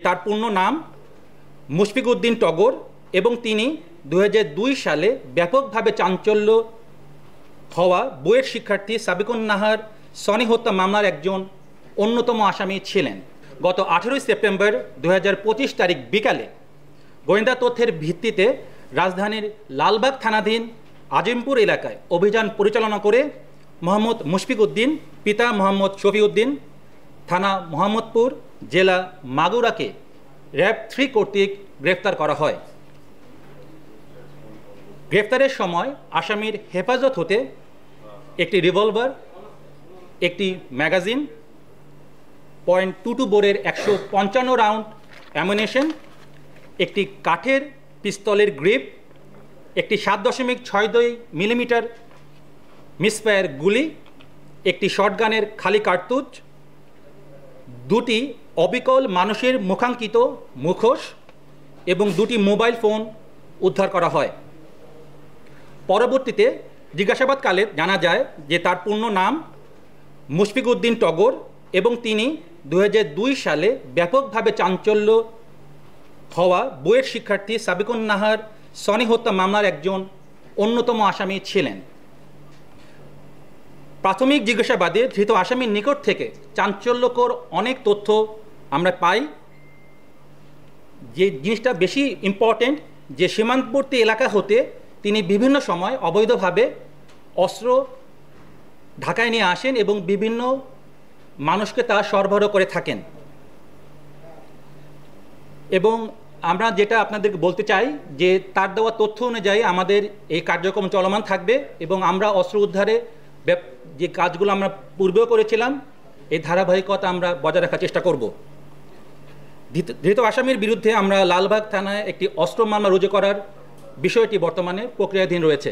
তার পূর্ণ নাম মুশফিক উদ্দিন টগর এবং তিনি 2002 সালে ব্যাপকভাবে চাঞ্চল্য হওয়া বুয়েট শিক্ষার্থী সাবিকুন নাহার সনি হত্যা মামলার একজন অন্যতম আসামি ছিলেন। গত 18 সেপ্টেম্বর 2025 তারিখ বিকালে গোয়েন্দা তথ্যের ভিত্তিতে রাজধানীর লালবাগ থানাধীন আজিমপুর এলাকায় অভিযান পরিচালনা করে মোহাম্মদ মুশফিক উদ্দিন পিতা মোহাম্মদ শফিউদ্দিন থানা মোহাম্মদপুর জেলা মাগুরাকে র্যাব 3 কর্তৃক গ্রেফতার করা হয়। গ্রেফতারের সময় আসামির হেফাজত হতে একটি রিভলভার, একটি ম্যাগাজিন, .22 বোরের 155 রাউন্ড অ্যামুনেশন, একটি কাঠের পিস্তলের গ্রিপ, একটি 7.62 মিলিমিটার মিসফায়ার গুলি, একটি শটগানের খালি কার্তুজ, 2টি অবিকল মানুষের মুখাঙ্কিত মুখোশ এবং 2টি মোবাইল ফোন উদ্ধার করা হয়। পরবর্তীতে জিজ্ঞাসাবাদকালে জানা যায় যে তার পূর্ণ নাম মুশফিক উদ্দিন টগর এবং তিনি 2002 সালে ব্যাপকভাবে চাঞ্চল্য হওয়া বুয়েট শিক্ষার্থী সাবিকুন নাহার সনি হত্যা মামলার একজন অন্যতম আসামি ছিলেন। প্রাথমিক জিজ্ঞাসাবাদে ধৃত আসামির নিকট থেকে চাঞ্চল্যকর অনেক তথ্য আমরা পাই। যে জিনিসটা বেশি ইম্পর্টেন্ট, যে সীমান্তবর্তী এলাকা হতে তিনি বিভিন্ন সময় অবৈধভাবে অস্ত্র ঢাকায় নিয়ে আসেন এবং বিভিন্ন মানুষকে তা সরবরাহ করে থাকেন। এবং আমরা যেটা আপনাদেরকে বলতে চাই যে তার দেওয়া তথ্য অনুযায়ী আমাদের এই কার্যক্রম চলমান থাকবে এবং আমরা অস্ত্র উদ্ধারে যে কাজগুলো আমরা পূর্বেও করেছিলাম এই ধারাবাহিকতা আমরা বজায় রাখার চেষ্টা করব। ধৃত আসামির বিরুদ্ধে আমরা লালবাগ থানায় একটি অস্ত্র মামলা রুজু করার বিষয়টি বর্তমানে প্রক্রিয়াধীন রয়েছে।